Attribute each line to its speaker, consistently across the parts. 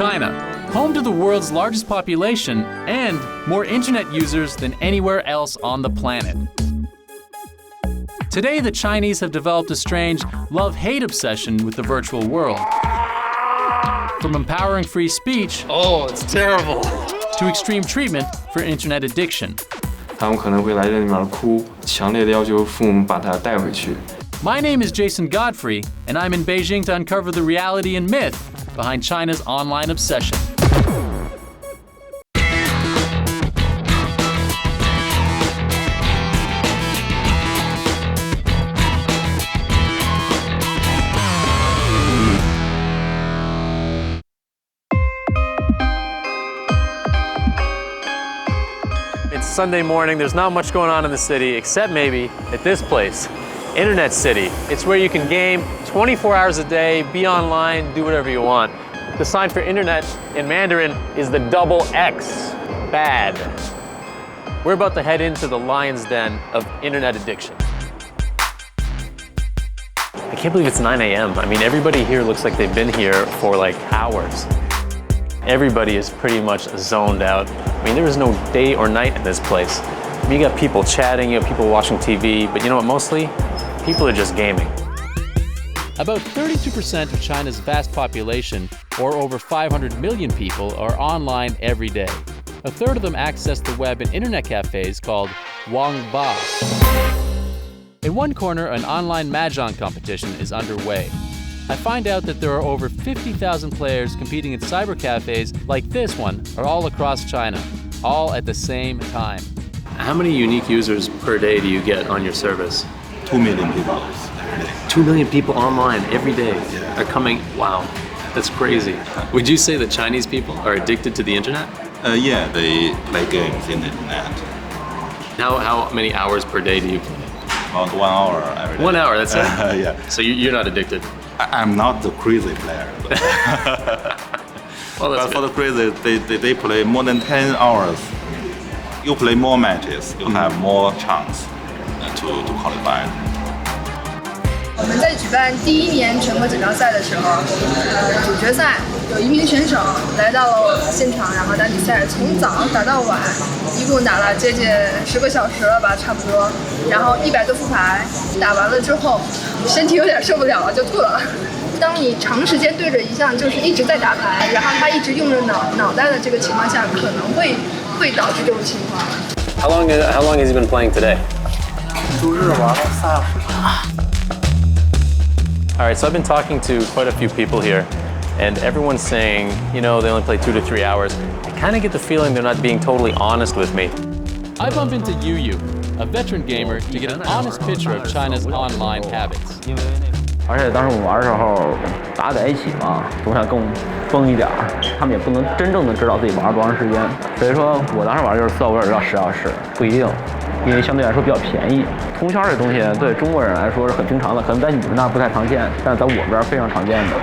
Speaker 1: China, home to the world's largest population and more internet users than anywhere else on the planet. Today, the Chinese have developed a strange love-hate obsession with the virtual world. From empowering free speech,
Speaker 2: oh, it's terrible,
Speaker 1: to extreme treatment for internet addiction.
Speaker 2: 他们可能会来这里面哭，强烈的要求父母把他带回去。
Speaker 1: My name is Jason Godfrey, and I'm in Beijing to uncover the reality and myth behind China's online obsession.
Speaker 3: It's Sunday morning, there's not much going on in the city, except maybe at this place, Internet City. It's where you can game 24 hours a day, be online, do whatever you want. The sign for internet in Mandarin is the double X, bad. We're about to head into the lion's den of internet addiction. I can't believe it's 9 a.m. I mean, everybody here looks like they've been here for like hours. Everybody is pretty much zoned out. I mean, there is no day or night in this place. I mean, you got people chatting, you got people watching TV, but you know what, mostly? People are just gaming.
Speaker 1: About 32% of China's vast population, or over 500 million people, are online every day. A third of them access the web in internet cafes called Weibo. In one corner, an online mahjong competition is underway. I find out that there are over 50,000 players competing in cyber cafes like this one are all across China, all at the same time.
Speaker 3: How many unique users per day do you get on your service?
Speaker 4: 2 million people every day.
Speaker 3: 2 million people online every day
Speaker 4: Yeah.
Speaker 3: are coming. Wow, that's crazy. Would you say that Chinese people are addicted to the internet?
Speaker 4: Yeah, they play games in the internet.
Speaker 3: How many hours per day do you play?
Speaker 4: About 1 hour every day.
Speaker 3: 1 hour, that's it?
Speaker 4: Yeah.
Speaker 3: So you're not addicted?
Speaker 4: I'm not the crazy player. But,
Speaker 3: Well, that's
Speaker 4: but for the crazy, they play more than 10 hours. You play more matches, you have more chance to qualify.
Speaker 5: 我们在举办第1年全国锦标赛的时候，主角赛有1名选手来到了我们现场，然后打比赛，从早打到晚，一共打了接近10个小时了吧，差不多。然后100多副牌，打完了之后，身体有点受不了了，就吐了。当你长时间对着一项就是一直在打牌，然后他一直用着脑袋的这个情况下，可能会导致这种情况。
Speaker 3: How long has he been playing today?
Speaker 4: 周日玩了3小时。
Speaker 3: All right, so I've been talking to quite a few people here, and everyone's saying, you know, they only play 2 to 3 hours. I kind of get the feeling they're not being totally honest with me.
Speaker 1: I bump into Yu, a veteran gamer, to get an honest picture of China's online habits.
Speaker 6: 而且当时我们玩的时候打在一起嘛，总想更疯一点儿，他们也不能真正的知道自己玩多长时间，所以说我当时玩就是4小时到10小时，不一定，因为相对来说比较便宜。通宵这东西对中国人来说是很平常的，可能在你们那不太常见，但是在我这儿非常常见的。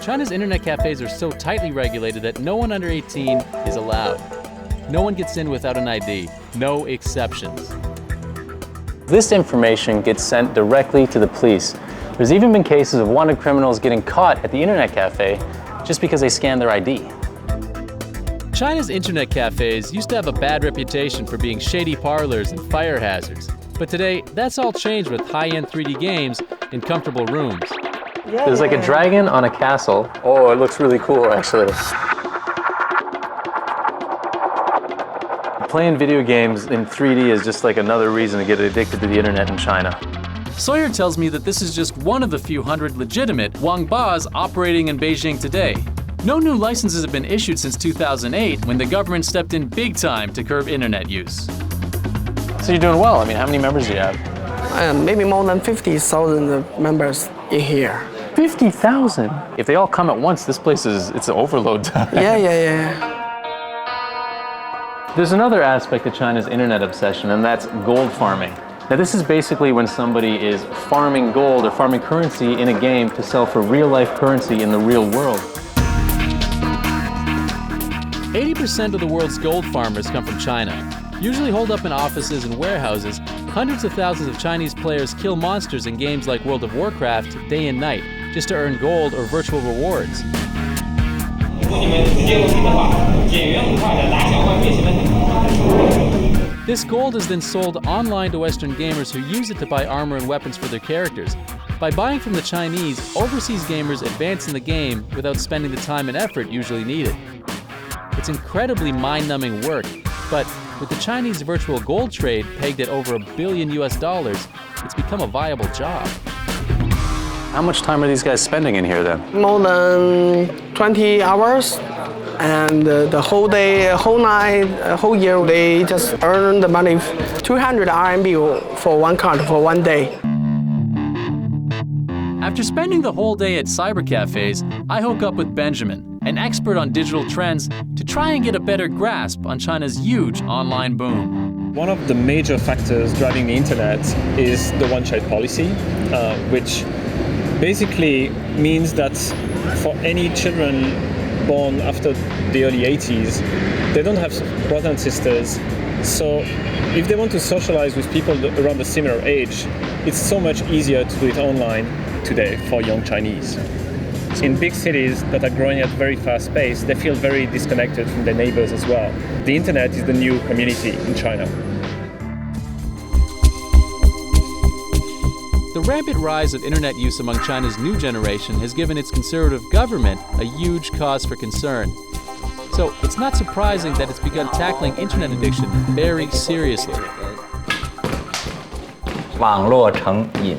Speaker 1: China's internet cafes are so tightly regulated that no one under 18 is allowed. No one gets in without an ID, no exceptions.
Speaker 3: This information gets sent directly to the police. There's even been cases of wanted criminals getting caught at the internet cafe just because they scanned their ID.
Speaker 1: China's internet cafes used to have a bad reputation for being shady parlors and fire hazards. But today, that's all changed with high-end 3D games in comfortable rooms.
Speaker 3: There's like a dragon on a castle. Oh, it looks really cool, actually. Playing video games in 3D is just like another reason to get addicted to the internet in China.
Speaker 1: Sawyer tells me that this is just one of the few hundred legitimate Wangbas operating in Beijing today. No new licenses have been issued since 2008, when the government stepped in big time to curb internet use.
Speaker 3: So you're doing well. I mean, how many members do you have?
Speaker 7: Maybe more than 50,000 members in here.
Speaker 3: 50,000? If they all come at once, this place it's an overload time.
Speaker 7: Yeah.
Speaker 3: There's another aspect of China's internet obsession, and that's gold farming. Now, this is basically when somebody is farming gold or farming currency in a game to sell for real-life currency in the real world.
Speaker 1: 80% of the world's gold farmers come from China. Usually holed up in offices and warehouses, hundreds of thousands of Chinese players kill monsters in games like World of Warcraft day and night, just to earn gold or virtual rewards. This gold is then sold online to Western gamers who use it to buy armor and weapons for their characters. By buying from the Chinese, overseas gamers advance in the game without spending the time and effort usually needed. It's incredibly mind-numbing work, but with the Chinese virtual gold trade pegged at over $1 billion, it's become a viable job.
Speaker 3: How much time are these guys spending in here then?
Speaker 7: More than 20 hours. And the whole day, whole night, whole year, they just earn the money, 200 RMB for one card for one day.
Speaker 1: After spending the whole day at cyber cafes, I hook up with Benjamin, an expert on digital trends, to try and get a better grasp on China's huge online boom.
Speaker 8: One of the major factors driving the internet is the one-child policy, which basically means that for any children born after the early 80s, they don't have brothers and sisters. So if they want to socialize with people around a similar age, it's so much easier to do it online today for young Chinese. In big cities that are growing at a very fast pace, they feel very disconnected from their neighbors as well. The internet is the new community in China.
Speaker 1: The rampant rise of internet use among China's new generation has given its conservative government a huge cause for concern. So it's not surprising that it's begun tackling internet addiction very seriously.
Speaker 6: 网络成瘾，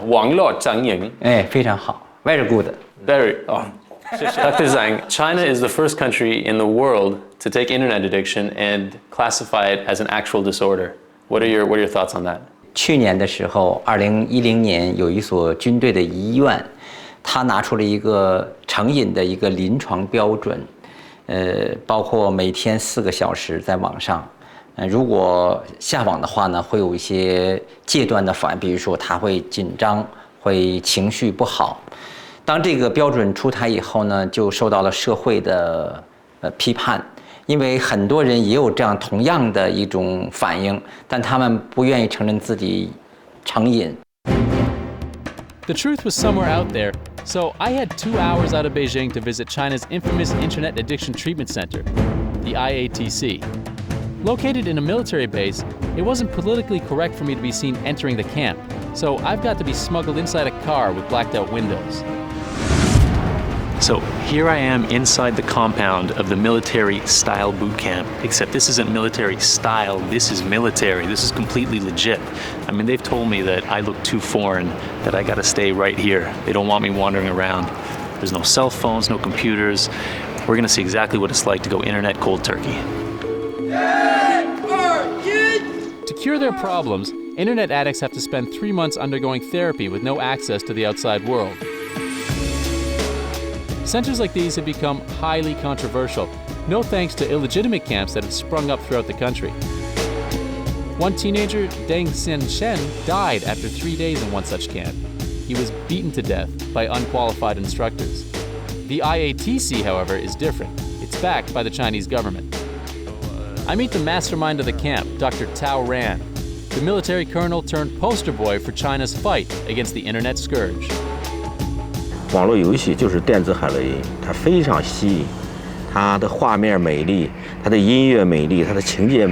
Speaker 3: 网络成瘾.
Speaker 6: 非常好 ，very good。
Speaker 3: Very. Dr. Zhang, China is the first country in the world to take internet addiction and classify it as an actual disorder. What are your thoughts on that?
Speaker 6: 去年的时候，2010年有一所军队的医院，他拿出了一个成瘾的一个临床标准，包括每天4个小时在网上，如果下网的话呢，会有一些戒断的反应，比如说他会紧张，会情绪不好。当这个标准出台以后呢，就受到了社会的批判。 因为很多人也有这样同样的一种反应，但他们不愿意承认自己成瘾。
Speaker 1: The truth was somewhere out there, so I had 2 hours out of Beijing to visit China's infamous Internet Addiction Treatment Center, the IATC. Located in a military base, it wasn't politically correct for me to be seen entering the camp, so I've got to be smuggled inside a car with blacked out windows. So here I am inside the compound of the military-style boot camp, except this isn't military style, this is military, this is completely legit. I mean, they've told me that I look too foreign, that I gotta stay right here. They don't want me wandering around. There's no cell phones, no computers. We're gonna see exactly what it's like to go internet cold turkey. To cure their problems, internet addicts have to spend 3 months undergoing therapy with no access to the outside world. Centers like these have become highly controversial, no thanks to illegitimate camps that have sprung up throughout the country. One teenager, Deng Xinshen, died after 3 days in one such camp. He was beaten to death by unqualified instructors. The IATC, however, is different. It's backed by the Chinese government. I meet the mastermind of the camp, Dr. Tao Ran, the military colonel turned poster boy for China's fight against the internet scourge.
Speaker 9: 网络游戏就是电子海洛因，它非常吸引，它的画面美丽，它的音乐美丽，它的情节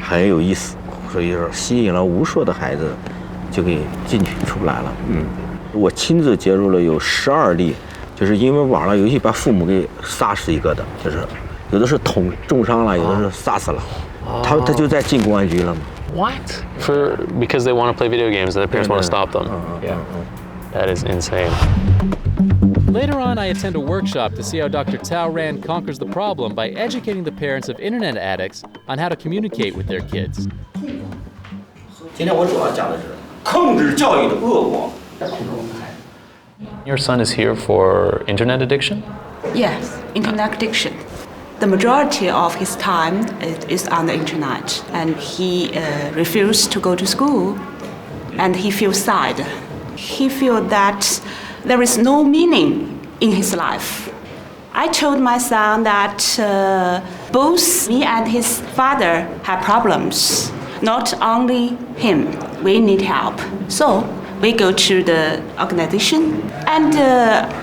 Speaker 9: 很有意思，所以说吸引了无数的孩子，就给进去出不来了。我亲自接触了有12例，就是因为网络游戏把父母给杀死一个的，就是有的是重伤了，有的是杀死了，他就在进公安局了嘛。
Speaker 3: What? Because they want to play video games and their parents want to stop them. Yeah. That is insane.
Speaker 1: Later on, I attend a workshop to see how Dr. Tao Ran conquers the problem by educating the parents of internet addicts on how to communicate with their kids.
Speaker 9: 今天我主要讲的是控制教育的恶果。
Speaker 3: Your son is here for internet addiction?
Speaker 10: Yes, internet addiction. The majority of his time is on the internet, and he refused to go to school, and he feels sad. He feels that there is no meaning in his life. I told my son that both me and his father have problems, not only him. We need help. So we go to the organization, and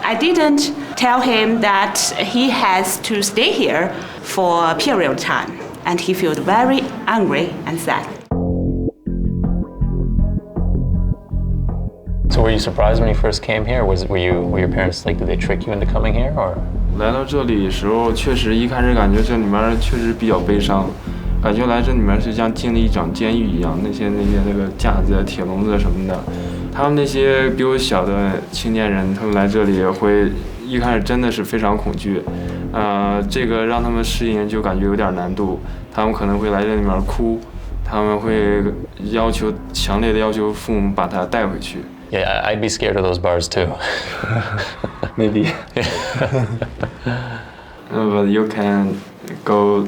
Speaker 10: I didn't tell him that he has to stay here for a period of time, and he feels very angry and sad.
Speaker 3: So were you surprised when you first came here? Were your parents like, did they trick you into coming here, or?
Speaker 2: 来到这里的时候，确实一开始感觉这里面确实比较悲伤，感觉来这里面就像进了一场监狱一样，那个架子、铁笼子什么的。他们那些比我小的青年人，他们来这里会一开始真的是非常恐惧，这个让他们适应就感觉有点难度。他们可能会来这里面哭，他们会强烈的要求父母把他带回去。
Speaker 3: Yeah, I'd be scared of those bars too.
Speaker 2: Maybe. But you can go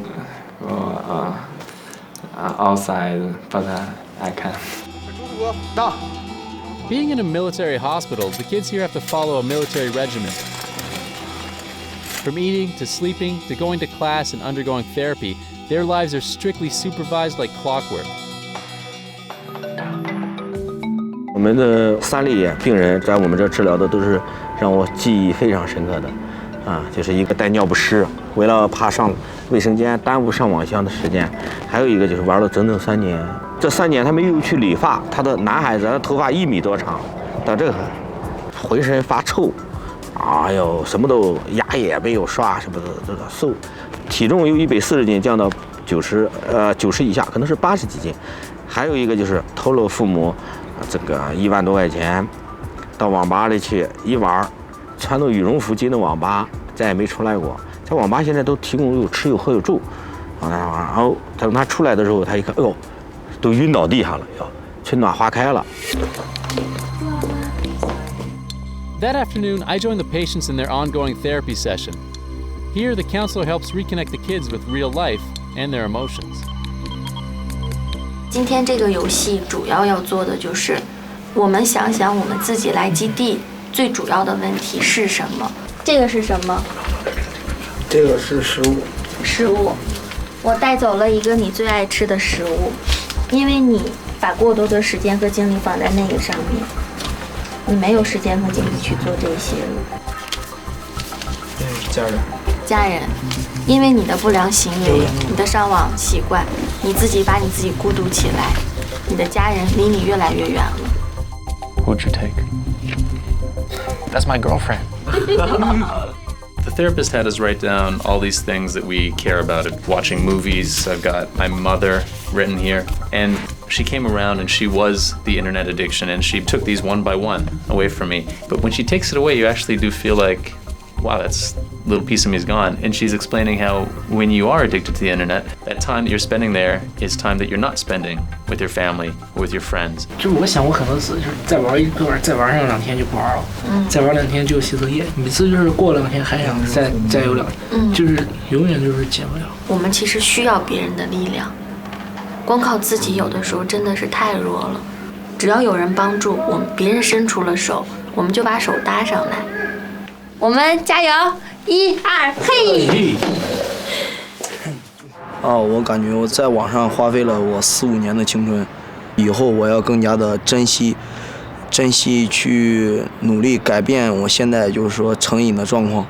Speaker 2: outside, but I can't.
Speaker 1: Being in a military hospital, the kids here have to follow a military regimen. From eating to sleeping to going to class and undergoing therapy, their lives are strictly supervised like clockwork.
Speaker 9: 我们的3例病人在我们这治疗的都是让我记忆非常深刻的，就是一个带尿不湿，为了怕上卫生间耽误上网箱的时间，还有一个就是玩了整整3年。这3年他没有去理发，他的男孩子头发1米多长，到这个浑身发臭，哎呦，什么都牙也没有刷，什么的这个瘦，体重由140斤降到90以下，可能是80几斤。还有一个就是偷了父母这个1万多块钱，到网吧里去一玩，穿着羽绒服进的网吧，再也没出来过。在网吧现在都提供有吃有喝有住，然后等他出来的时候，他一看，哎呦，都晕倒地上了，哟，春暖花开了。
Speaker 1: That afternoon, I joined the patients in their ongoing therapy session. Here, the counselor helps reconnect the kids with real life and their emotions.
Speaker 11: 今天这个游戏主要要做的就是，我们想想我们自己来基地最主要的问题是什么？这个是什么？
Speaker 7: 这个是食物。
Speaker 11: 食物，我带走了一个你最爱吃的食物，因为你把过多的时间和精力放在那个上面，你没有时间和精力去做这些了。
Speaker 7: 这是家人。
Speaker 11: 家人，因为你的不良行为，你的上网习惯，你自己把你自己孤独起来，你的家人离你越来越远了。
Speaker 3: Who'd you take? That's my girlfriend.
Speaker 1: The therapist had us write down all these things that we care about. Watching movies, I've got my mother written here. And she came around and she was the internet addiction and she took these one by one away from me. But when she takes it away, you actually do feel like, wow, that's a little piece of me is gone. And she's explaining how when you are addicted to the internet, that time that you're spending there is time that you're not spending with your family or with your friends.
Speaker 12: 就我想过很多次，就是再玩一段，再玩上2天就不玩了，再玩2天就写作业，每次就是过2天还想再有2天，就是永远就是戒不了。
Speaker 11: 我们其实需要别人的力量，光靠自己有的时候真的是太弱了。只要有人帮助我们，别人伸出了手，我们就把手搭上来。我们加油！1、2，嘿！
Speaker 13: 我感觉我在网上花费了我4、5年的青春，以后我要更加的珍惜去努力改变我现在就是说成瘾的状况。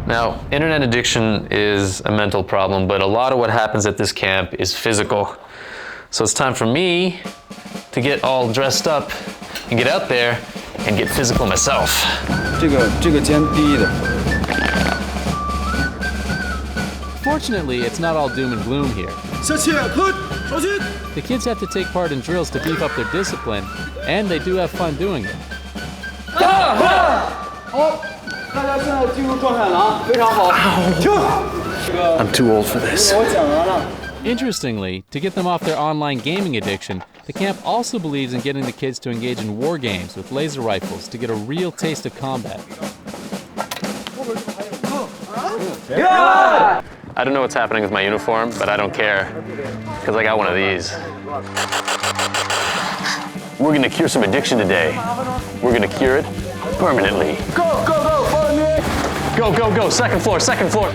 Speaker 3: Now, internet addiction is a mental problem, but a lot of what happens at this camp is physical. So it's time for me to get all dressed up and get out there and get physical myself.
Speaker 2: 这个肩低一点。
Speaker 1: Fortunately, it's not all doom and gloom here. The kids have to take part in drills to beef up their discipline, and they do have fun doing it.
Speaker 14: 好，大家现在进入状态了啊，非常好。
Speaker 3: I'm too old for this.
Speaker 1: Interestingly, to get them off their online gaming addiction, the camp also believes in getting the kids to engage in war games with laser rifles to get a real taste of combat.
Speaker 3: I don't know what's happening with my uniform, but I don't care, because I got one of these. We're gonna cure some addiction today. We're gonna cure it permanently.
Speaker 14: Go, follow me!
Speaker 3: Go, second floor.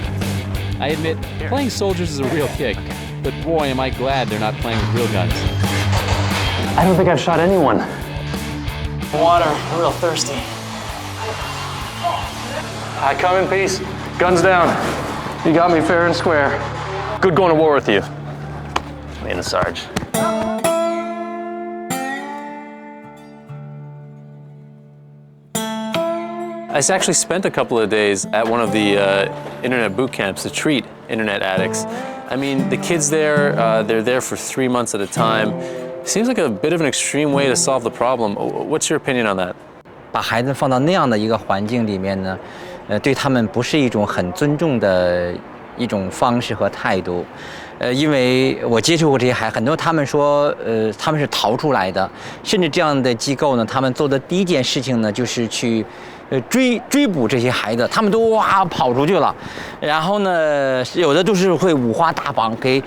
Speaker 1: I admit, playing soldiers is a real kick, but boy am I glad they're not playing with real guns.
Speaker 3: I don't think I've shot anyone.
Speaker 12: Water, I'm real thirsty.
Speaker 3: I come in peace. Guns down. You got me fair and square. Good going to war with you. Me and the Sarge. I actually spent a couple of days at one of the internet boot camps to treat internet addicts. I mean, the kids there, they're there for 3 months at a time. Seems like a bit of an extreme way to solve the problem. What's your opinion on that?
Speaker 15: 把孩子放到那样的一个环境里面呢，对他们不是一种很尊重的一种方式和态度。因为我接触过这些孩子，很多他们说，他们是逃出来的，甚至这样的机构呢，他们做的第一件事情呢，就是去。追捕这些孩子，他们都哇跑出去了，然后呢，有的都是会五花大绑，给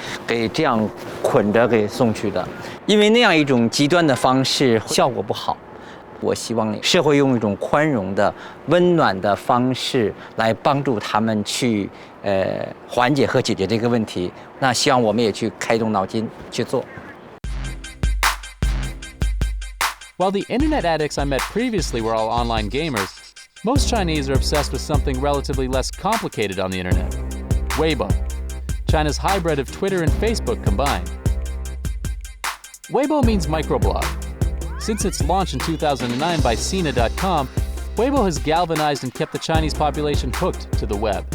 Speaker 15: 这样捆着给送去的，因为那样一种极端的方式效果不好。我希望社会用一种宽容的、温暖的方式来帮助他们去缓解和解决这个问题。那希望我们也去开动脑筋去做。
Speaker 1: While the internet addicts I met previously were all online gamers, most Chinese are obsessed with something relatively less complicated on the internet: Weibo, China's hybrid of Twitter and Facebook combined. Weibo means microblog. Since its launch in 2009 by Sina.com, Weibo has galvanized and kept the Chinese population hooked to the web.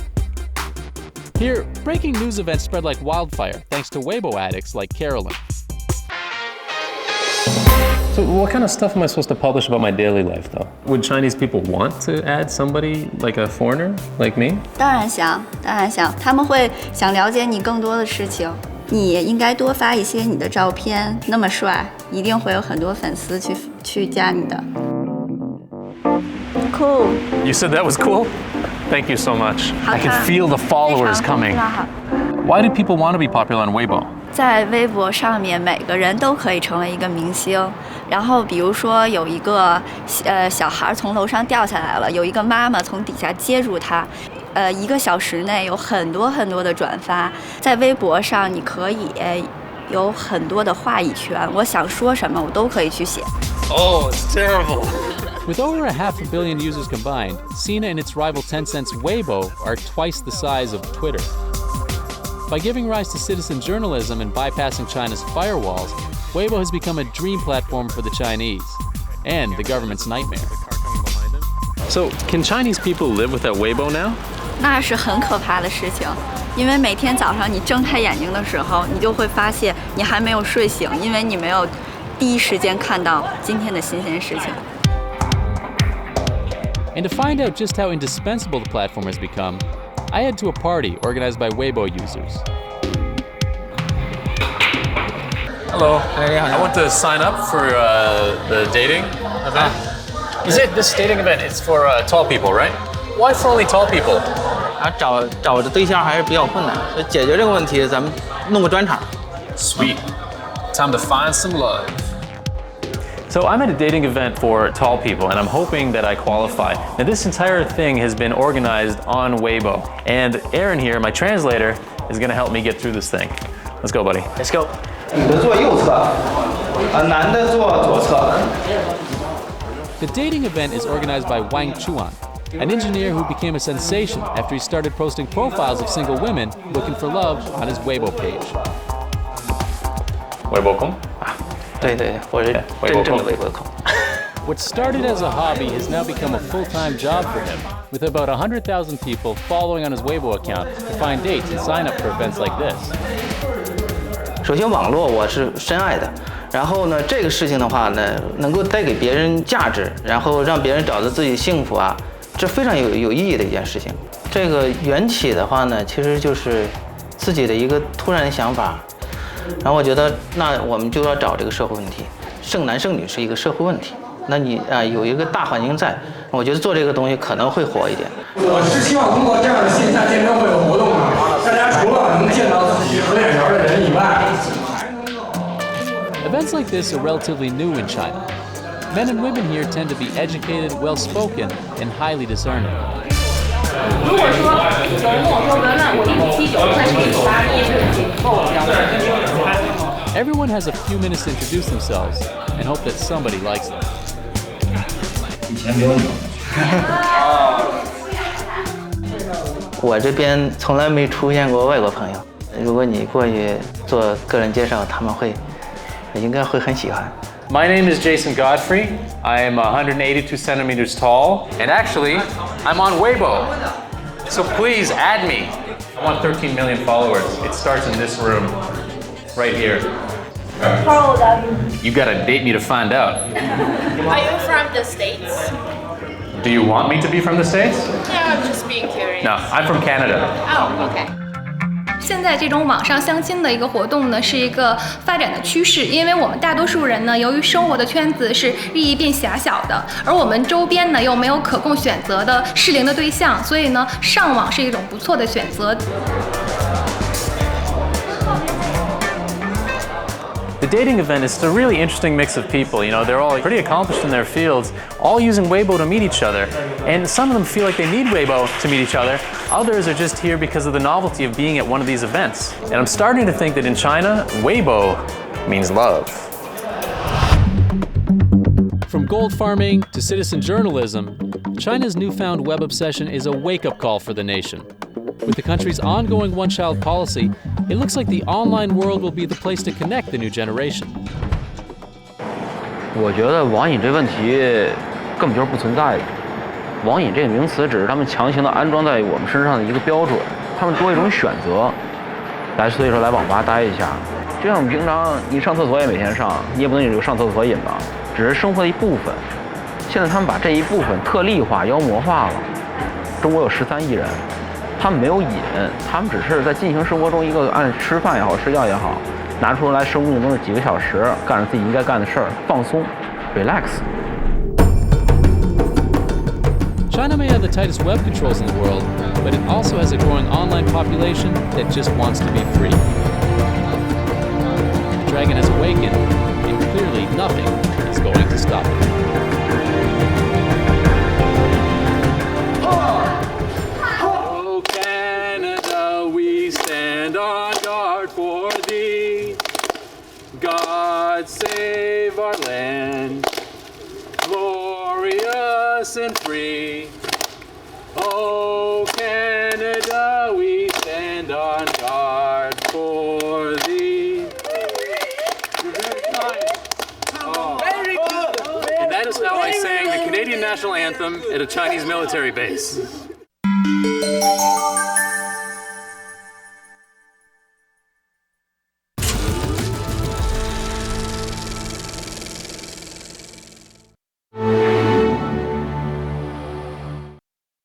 Speaker 1: Here, breaking news events spread like wildfire thanks to Weibo addicts like Carolyn.
Speaker 3: So what kind of stuff am I supposed to publish about my daily life, though? Would Chinese people want to add somebody like a foreigner, like me?
Speaker 16: 当然想，他们会想了解你更多的事情。你应该多发一些你的照片，那么帅，一定会有很多粉丝去加你的。Cool.
Speaker 3: You said that was cool? Thank you so much. I can feel the followers coming. Why do people want to be popular on Weibo?
Speaker 16: 在微博上面，每个人都可以成为一个明星。然后，比如说有一个小孩从楼上掉下来了，有一个妈妈从底下接住他。1个小时内有很多的转发。在微博上，你可以有很多的话语权。我想说什么，我都可以去写。
Speaker 3: Oh, it's terrible.
Speaker 1: With over 500 million users combined, Sina and its rival Tencent's Weibo are twice the size of Twitter. By giving rise to citizen journalism and bypassing China's firewalls, Weibo has become a dream platform for the Chinese, and the government's nightmare.
Speaker 3: So, can Chinese people live without Weibo now?
Speaker 16: 那是很可怕的事情，因为每天早上你睁开眼睛的时候，你就会发现你还没有睡醒，因为你没有第一时间看到今天的新鲜事情。
Speaker 1: And to find out just how indispensable the platform has become, I head to a party organized by Weibo users.
Speaker 3: Hello. I want to sign up for the dating event. You said this dating event is for tall people, right? Why for only tall people?
Speaker 17: 找对象还是比较困难，所以解决这个问题，咱们弄个专场。
Speaker 3: Sweet. Time to find some love. So I'm at a dating event for tall people, and I'm hoping that I qualify. Now this entire thing has been organized on Weibo, and Aaron here, my translator, is going to help me get through this thing. Let's go, buddy.
Speaker 17: Let's go. 女的坐右侧，男的坐左侧。
Speaker 1: The dating event is organized by Wang Chuan, an engineer who became a sensation after he started posting profiles of single women looking for love on his Weibo page.
Speaker 3: Weibo控？
Speaker 17: 对，我是真正的微博控。
Speaker 1: What started as a hobby has now become a full-time job for him, with about 100,000 people following on his Weibo account to find dates and sign up for events like this.
Speaker 17: 首先，网络我是深爱的。然后呢，这个事情的话呢，能够带给别人价值，然后让别人找到自己幸福啊，这非常有意义的一件事情。这个缘起的话呢，其实就是自己的一个突然的想法。然后我觉得，那我们就要找这个社会问题，剩男剩女是一个社会问题。那你有一个大环境在，我觉得做这个东西可能会火一点。
Speaker 18: 我是希望通过这样的线下见面会的活动啊，大家除了能见到自己合眼缘的人以外。
Speaker 1: Events like this are relatively new in China. Men and women here tend to be educated, well-spoken, and highly discerning. Everyone has a few minutes to introduce themselves and hope that somebody likes them.
Speaker 17: 我这边从来没出现过外国朋友，如果你过去做个人介绍，他们应该会很喜欢。
Speaker 3: My name is Jason Godfrey. I am 182 centimeters tall, and actually, I'm on Weibo. So please add me. I want 13 million followers. It starts in this room, right here.
Speaker 19: How old are you?
Speaker 3: You gotta date me to find out.
Speaker 19: Are you from the States?
Speaker 3: Do you want me to be from the States?
Speaker 19: Yeah, I'm just being curious.
Speaker 3: No, I'm from Canada.
Speaker 19: Oh, okay.
Speaker 20: 现在这种网上相亲的一个活动呢，是一个发展的趋势，因为我们大多数人呢，由于生活的圈子是日益变狭小的，而我们周边呢又没有可供选择的适龄的对象，所以呢，上网是一种不错的选择。
Speaker 3: The dating event is a really interesting mix of people. You know, they're all pretty accomplished in their fields, all using Weibo to meet each other. And some of them feel like they need Weibo to meet each other. Others are just here because of the novelty of being at one of these events. And I'm starting to think that in China, Weibo means love.
Speaker 1: From gold farming to citizen journalism, China's newfound web obsession is a wake-up call for the nation. With the country's ongoing one-child policy, it looks like the online world will be the place to connect the new generation.
Speaker 6: 我觉得网瘾这问题根本就是不存在的。网瘾这个名词只是他们强行的安装在我们身上的一个标准，他们多一种选择。所以说来网吧待一下，就像我们平常你上厕所也每天上，你也不能有上厕所瘾吧，只是生活的一部分。现在他们把这一部分特例化、妖魔化了。中国有13亿人。他们没有瘾，他们只是在进行生活中一个按吃饭也好、睡觉也好，拿出来生命中的几个小时，干着自己应该干的事儿，放松 ，relax。
Speaker 1: China may have the tightest web controls in the world, but it also has a growing online population that just wants to be free. The dragon has awakened, and clearly nothing is going to stop it.
Speaker 3: God save our land, glorious and free. Oh, Canada, we stand on guard for thee. You're very kind. Oh. Very good. And that is how I sang the Canadian national anthem at a Chinese military base.